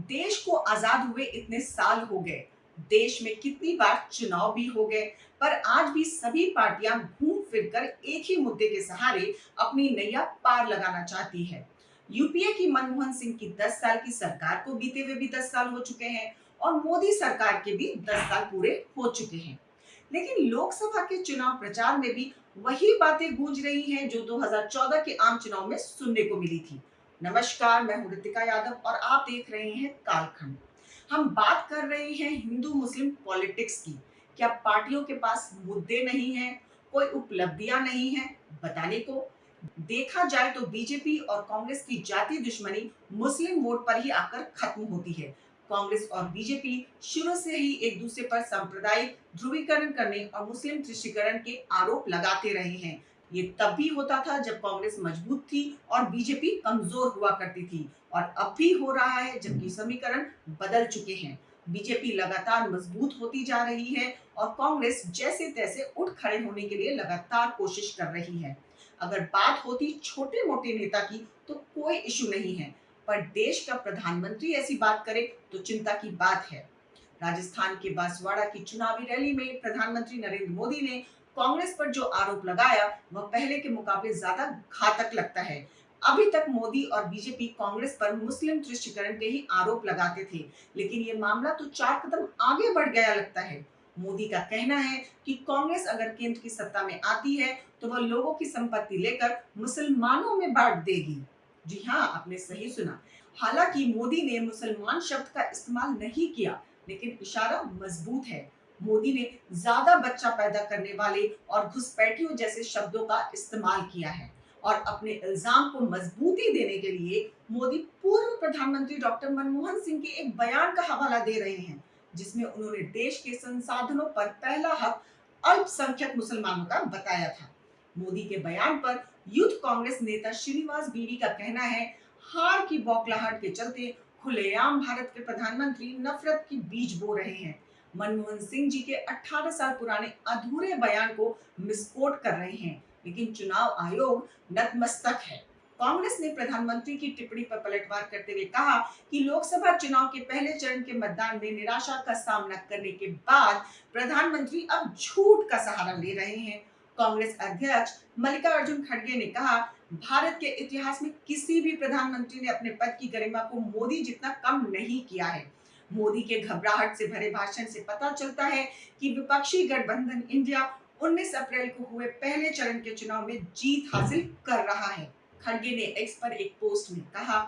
देश को आजाद हुए इतने साल हो गए, देश में कितनी बार चुनाव भी हो गए, पर आज भी सभी पार्टियां घूम फिरकर एक ही मुद्दे के सहारे अपनी नैया पार लगाना चाहती है। यूपीए की मनमोहन सिंह की 10 साल की सरकार को बीते हुए भी 10 साल हो चुके हैं और मोदी सरकार के भी 10 साल पूरे हो चुके हैं। लेकिन लोकसभा के चुनाव प्रचार में भी वही बातें गूंज रही हैं जो 2014 के आम चुनाव में सुनने को मिली थी। नमस्कार, मैं हूं ऋतिका यादव और आप देख रहे हैं कालखंड। हम बात कर रहे हैं हिंदू मुस्लिम पॉलिटिक्स की। क्या पार्टियों के पास मुद्दे नहीं हैं, कोई उपलब्धियां नहीं हैं बताने को? देखा जाए तो बीजेपी और कांग्रेस की जाति दुश्मनी मुस्लिम वोट पर ही आकर खत्म होती है। कांग्रेस और बीजेपी शुरू से ही एक दूसरे पर सांप्रदायिक ध्रुवीकरण करने और मुस्लिम तुष्टीकरण के आरोप लगाते रहे हैं। ये तब भी होता था जब कांग्रेस मजबूत थी और बीजेपी कमजोर हुआ करती थी, और अब भी हो रहा है जबकि समीकरण बदल चुके हैं। बीजेपी लगातार मजबूत होती जा रही है और कांग्रेस जैसे तैसे उठ खड़े होने के लिए लगातार कोशिश कर रही है। अगर बात होती छोटे मोटे नेता की तो कोई इशू नहीं है, पर देश का प्रधानमंत्री ऐसी बात करे तो चिंता की बात है। राजस्थान के बांसवाड़ा की चुनावी रैली में प्रधानमंत्री नरेंद्र मोदी ने कांग्रेस पर जो आरोप लगाया वह पहले के मुकाबले ज्यादा घातक लगता है। अभी तक मोदी और बीजेपी कांग्रेस पर मुस्लिम तुष्टीकरण के ही आरोप लगाते थे, लेकिन ये मामला तो 4 कदम आगे बढ़ गया लगता है। मोदी का कहना है कि कांग्रेस अगर केंद्र की सत्ता में आती है तो वह लोगों की संपत्ति लेकर मुसलमानों में बांट देगी। जी हाँ, आपने सही सुना। हालांकि मोदी ने मुसलमान शब्द का इस्तेमाल नहीं किया, लेकिन इशारा मजबूत है। मोदी ने ज्यादा बच्चा पैदा करने वाले और घुसपैठियों जैसे शब्दों का इस्तेमाल किया है, और अपने इल्जाम को मजबूती देने के लिए मोदी पूर्व प्रधानमंत्री डॉक्टर मनमोहन सिंह के एक बयान का हवाला दे रहे हैं, जिसमें उन्होंने देश के संसाधनों पर पहला हक अल्पसंख्यक मुसलमानों का बताया था। मोदी के बयान पर यूथ कांग्रेस नेता श्रीनिवास बीवी का कहना है, हार की बौखलाहट के चलते खुलेआम भारत के प्रधानमंत्री नफरत की बीज बो रहे हैं। मनमोहन सिंह जी के 18 साल पुराने अधूरे बयान को मिसकोट कर रहे हैं, लेकिन चुनाव आयोग नतमस्तक है। कांग्रेस ने प्रधानमंत्री की टिप्पणी पर पलटवार करते हुए कहा कि लोकसभा चुनाव के पहले चरण के मतदान में निराशा का सामना करने के बाद प्रधानमंत्री अब झूठ का सहारा ले रहे हैं। कांग्रेस अध्यक्ष मल्लिकार्जुन खड़गे ने कहा, भारत के इतिहास में किसी भी प्रधानमंत्री ने अपने पद की गरिमा को मोदी जितना कम नहीं किया है। मोदी के घबराहट से भरे भाषण से पता चलता है कि विपक्षी गठबंधन इंडिया 19 अप्रैल को हुए पहले चरण के चुनाव में जीत हासिल कर रहा है। खड़गे ने एक्स पर एक पोस्ट में कहा,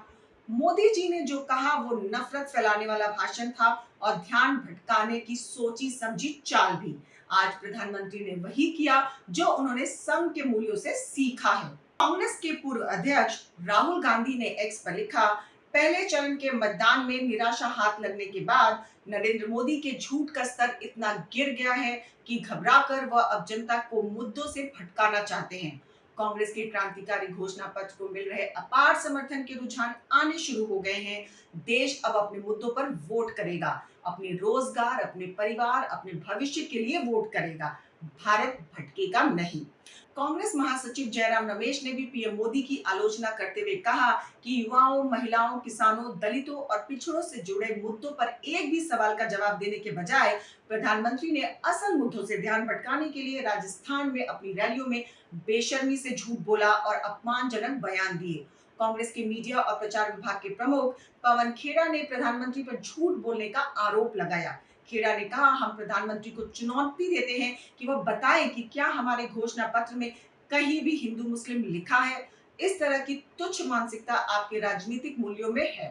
मोदी जी ने जो कहा वो नफरत फैलाने वाला भाषण था और ध्यान भटकाने की सोची समझी चाल भी। आज प्रधानमंत्री ने वही किया जो उन्होंने संघ के मूल्यों से सीखा है। कांग्रेस के पूर्व अध्यक्ष राहुल गांधी ने एक्स पर लिखा, पहले चरण के मतदान में निराशा हाथ लगने के बाद नरेंद्र मोदी के झूठ का स्तर इतना गिर गया है कि घबराकर वह अब जनता को मुद्दों से भटकाना चाहते हैं। कांग्रेस के क्रांतिकारी घोषणा पत्र को मिल रहे अपार समर्थन के रुझान आने शुरू हो गए हैं। देश अब अपने मुद्दों पर वोट करेगा, अपने रोजगार, अपने परिवार, अपने भविष्य के लिए वोट करेगा। भारत भटकेगा नहीं। कांग्रेस महासचिव जयराम रमेश ने भी पीएम मोदी की आलोचना करते हुए कहा कि युवाओं, महिलाओं, किसानों, दलितों और पिछड़ों से जुड़े मुद्दों पर एक भी सवाल का जवाब देने के बजाय प्रधानमंत्री ने असल मुद्दों से ध्यान भटकाने के लिए राजस्थान में अपनी रैलियों में बेशर्मी से झूठ बोला और अपमानजनक बयान दिए। कांग्रेस के मीडिया और प्रचार विभाग के प्रमुख पवन खेड़ा ने प्रधानमंत्री पर झूठ बोलने का आरोप लगाया। खेड़ा ने कहा, हम प्रधानमंत्री को चुनौती देते हैं कि वह बताएं कि क्या हमारे घोषणा पत्र में कहीं भी हिंदू मुस्लिम लिखा है। इस तरह की तुच्छ मानसिकता आपके राजनीतिक मूल्यों में है।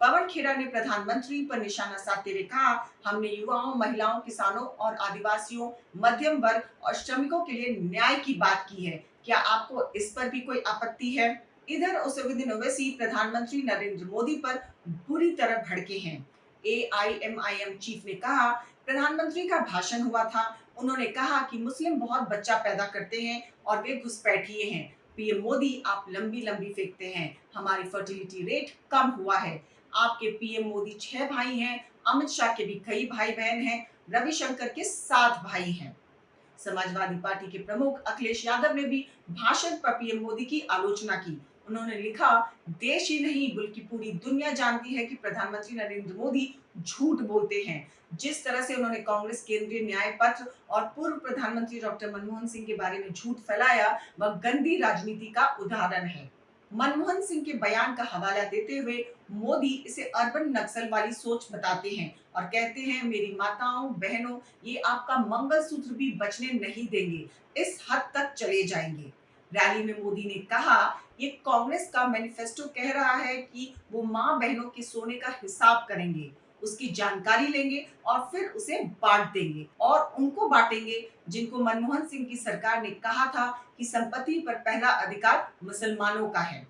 पवन खेड़ा ने प्रधानमंत्री पर निशाना साधते हुए कहा, हमने युवाओं, महिलाओं, किसानों और आदिवासियों, मध्यम वर्ग और श्रमिकों के लिए न्याय की बात की है। क्या आपको इस पर भी कोई आपत्ति है? इधर असदुद्दीन ओवैसी प्रधानमंत्री नरेंद्र मोदी पर बुरी तरह भड़के हैं। एआईएमआईएम चीफ ने कहा, प्रधानमंत्री का भाषण हुआ था, उन्होंने कहा कि मुस्लिम बहुत बच्चा पैदा करते हैं और वे घुसपैठिए हैं। पीएम मोदी, आप लंबी लंबी फेंकते हैं, हमारी फर्टिलिटी रेट कम हुआ है। आपके पीएम मोदी 6 भाई हैं, अमित शाह के भी कई भाई बहन हैं, रविशंकर के 7 भाई हैं। समाजवादी पार्टी के प्रमुख अखिलेश यादव ने भी भाषण पर पीएम मोदी की आलोचना की। उन्होंने लिखा, देश ही नहीं बल्कि पूरी दुनिया जानती है कि प्रधानमंत्री नरेंद्र मोदी झूठ बोलते हैं। जिस तरह से उन्होंने कांग्रेस केंद्रीय न्याय पत्र और पूर्व प्रधानमंत्री डॉक्टर मनमोहन सिंह के बारे में झूठ फैलाया, वह गंदी राजनीति का उदाहरण है। मनमोहन सिंह के बयान का हवाला देते हुए मोदी इसे अर्बन नक्सल वाली सोच बताते हैं और कहते हैं, मेरी माताओं बहनों, ये आपका मंगलसूत्र भी बचने नहीं देंगे, इस हद तक चले जाएंगे। रैली में मोदी ने कहा, ये कांग्रेस का मैनिफेस्टो कह रहा है कि वो माँ बहनों के सोने का हिसाब करेंगे, उसकी जानकारी लेंगे और फिर उसे बांट देंगे और उनको बांटेंगे जिनको मनमोहन सिंह की सरकार ने कहा था कि संपत्ति पर पहला अधिकार मुसलमानों का है।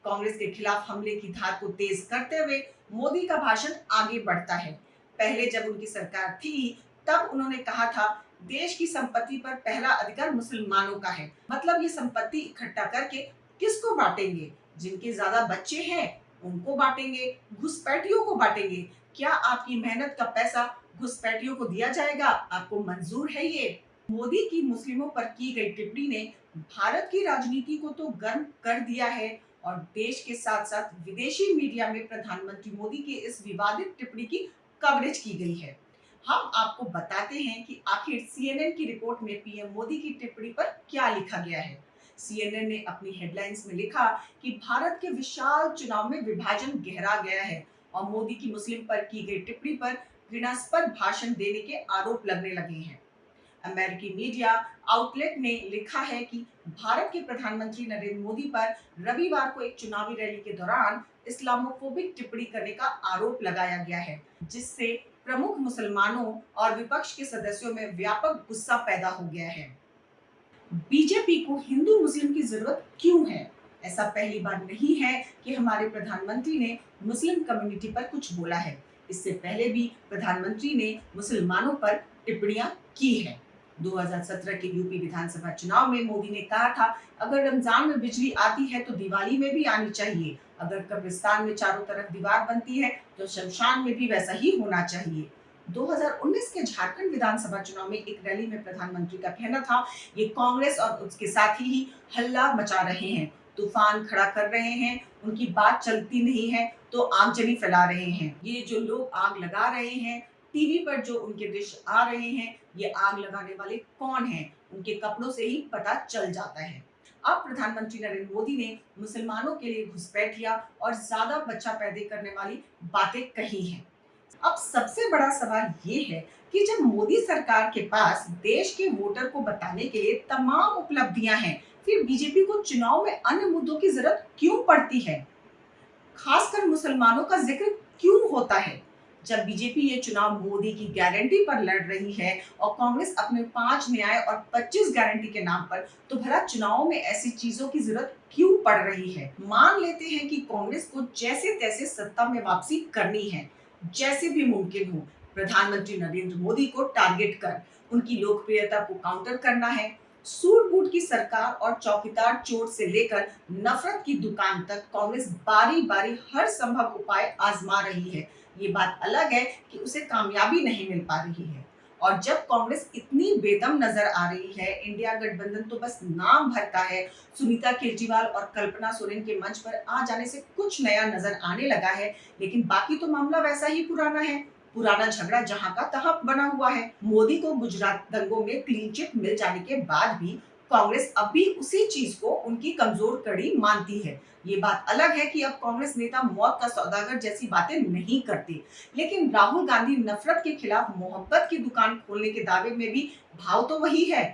कांग्रेस के खिलाफ हमले की धार को तेज करते हुए मोदी का भाषण आगे बढ़ता है। पहले जब उनकी सरकार थी तब उन्होंने कहा था, देश की संपत्ति पर पहला अधिकार मुसलमानों का है। मतलब ये संपत्ति इकट्ठा करके किसको बांटेंगे? जिनके ज्यादा बच्चे हैं उनको बांटेंगे, घुसपैठियों को बांटेंगे। क्या आपकी मेहनत का पैसा घुसपैठियों को दिया जाएगा? आपको मंजूर है ये? मोदी की मुस्लिमों पर की गई टिप्पणी ने भारत की राजनीति को तो गर्म कर दिया है और देश के साथ साथ विदेशी मीडिया में प्रधानमंत्री मोदी की इस विवादित टिप्पणी की कवरेज की गई है। हम आपको बताते हैं कि आखिर सीएनएन की रिपोर्ट में पीएम मोदी की टिप्पणी पर क्या लिखा गया है। सीएनएन ने अपनी हेडलाइंस में लिखा कि भारत के विशाल चुनाव में विभाजन गहरा गया है और मोदी की मुस्लिम पर की गई टिप्पणी पर घृणास्पद भाषण देने के आरोप लगने लगे हैं। अमेरिकी मीडिया आउटलेट ने लिखा है कि भारत के प्रधानमंत्री नरेंद्र मोदी पर रविवार को एक चुनावी रैली के दौरान इस्लामोफोबिक टिप्पणी करने का आरोप लगाया गया है, जिससे प्रमुख मुसलमानों और विपक्ष के सदस्यों में व्यापक गुस्सा पैदा हो गया है। बीजेपी को हिंदू मुस्लिम की जरूरत क्यों है? ऐसा पहली बार नहीं है कि हमारे प्रधानमंत्री ने मुस्लिम कम्युनिटी पर कुछ बोला है। इससे पहले भी प्रधानमंत्री ने मुसलमानों पर टिप्पणियां की है। 2017 के यूपी विधानसभा चुनाव में मोदी ने कहा था, अगर रमजान में बिजली आती है तो दिवाली में भी आनी चाहिए। अगर कब्रिस्तान में चारों तरफ दीवार बनती है तो शमशान में भी वैसा ही होना चाहिए। 2019 के झारखंड विधानसभा चुनाव में एक रैली में प्रधानमंत्री का कहना था, ये कांग्रेस और उसके साथी ही हल्ला मचा रहे हैं, तूफान खड़ा कर रहे हैं, उनकी बात चलती नहीं है तो आगजनी फैला रहे हैं। ये जो लोग आग लगा रहे हैं, टीवी पर जो उनके दृश्य आ रहे हैं, ये आग लगाने वाले कौन हैं? उनके कपड़ों से ही पता चल जाता है। अब प्रधानमंत्री नरेंद्र मोदी ने मुसलमानों के लिए घुसपैठिया और ज्यादा बच्चा पैदा करने वाली बातें कही हैं। अब सबसे बड़ा सवाल ये है कि जब मोदी सरकार के पास देश के वोटर को बताने के लिए तमाम उपलब्धियां हैं, फिर बीजेपी को चुनाव में अन्य मुद्दों की जरूरत क्यों पड़ती है? खासकर मुसलमानों का जिक्र क्यों होता है? जब बीजेपी ये चुनाव मोदी की गारंटी पर लड़ रही है और कांग्रेस अपने 5 न्याय और 25 गारंटी के नाम पर, तो भला चुनाव में ऐसी चीजों की जरूरत क्यों पड़ रही है? मान लेते हैं कि कांग्रेस को जैसे तैसे सत्ता में वापसी करनी है, जैसे भी मुमकिन हो प्रधानमंत्री नरेंद्र मोदी को टारगेट कर उनकी लोकप्रियता को काउंटर करना है। सूट बूट की सरकार और चौकीदार चोट से लेकर नफरत की दुकान तक कांग्रेस बारी बारी हर संभव उपाय आजमा रही है। ये बात अलग है कि उसे कामयाबी नहीं मिल पा रही है। और जब कांग्रेस इतनी बेदम नजर आ रही है, इंडिया गठबंधन तो बस नाम भर का है। सुनीता केजरीवाल और कल्पना सोरेन के मंच पर आ जाने से कुछ नया नजर आने लगा है, लेकिन बाकी तो मामला वैसा ही पुराना है। पुराना झगड़ा जहां का तहां बना हुआ है। मोदी को गुजरात दंगों में क्लीन चिट मिल जाने के बाद भी कांग्रेस अब भी उसी चीज को उनकी कमजोर कड़ी मानती है। ये बात अलग है कि अब कांग्रेस नेता मौत का सौदागर जैसी बातें नहीं करते, लेकिन राहुल गांधी नफरत के खिलाफ मोहब्बत की दुकान खोलने के दावे में भी भाव तो वही है।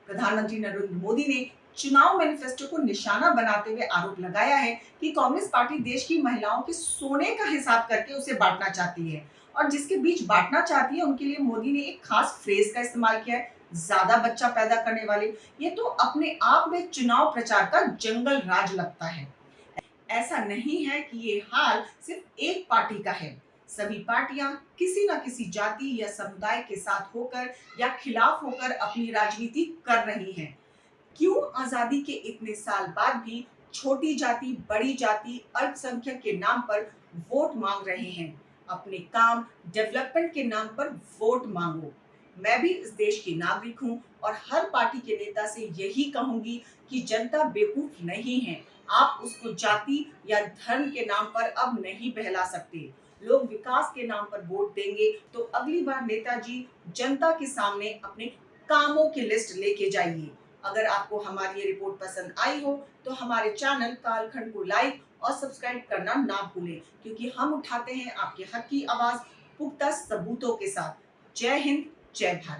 प्रधानमंत्री नरेंद्र मोदी ने चुनाव मैनिफेस्टो को निशाना बनाते हुए आरोप लगाया है कि कांग्रेस पार्टी देश की महिलाओं के सोने का हिसाब करके उसे बांटना चाहती है और जिसके बीच बांटना चाहती है उनके लिए मोदी ने एक खास फ्रेज का इस्तेमाल किया है, ज्यादा बच्चा पैदा करने वाले। ये तो अपने आप में चुनाव प्रचार का जंगल राज लगता है। ऐसा नहीं है कि ये हाल सिर्फ एक पार्टी का है। सभी पार्टियां किसी न किसी जाति या समुदाय के साथ होकर या खिलाफ होकर अपनी राजनीति कर रही हैं। क्यों आजादी के इतने साल बाद भी छोटी जाति, बड़ी जाति, अल्पसंख्यक के नाम पर वोट मांग रहे हैं? अपने काम, डेवलपमेंट के नाम पर वोट मांगो। मैं भी इस देश की नागरिक हूँ और हर पार्टी के नेता से यही कहूंगी कि जनता बेवकूफ नहीं है। आप उसको जाति या धर्म के नाम पर अब नहीं बहला सकते। लोग विकास के नाम पर वोट देंगे तो अगली बार नेताजी जनता के सामने अपने कामों की लिस्ट लेके जाइए। अगर आपको हमारी ये रिपोर्ट पसंद आई हो तो हमारे चैनल कालखंड को लाइक और सब्सक्राइब करना ना भूलें, क्योंकि हम उठाते हैं आपके हक की आवाज पुख्ता सबूतों के साथ। जय हिंद, जय भारत।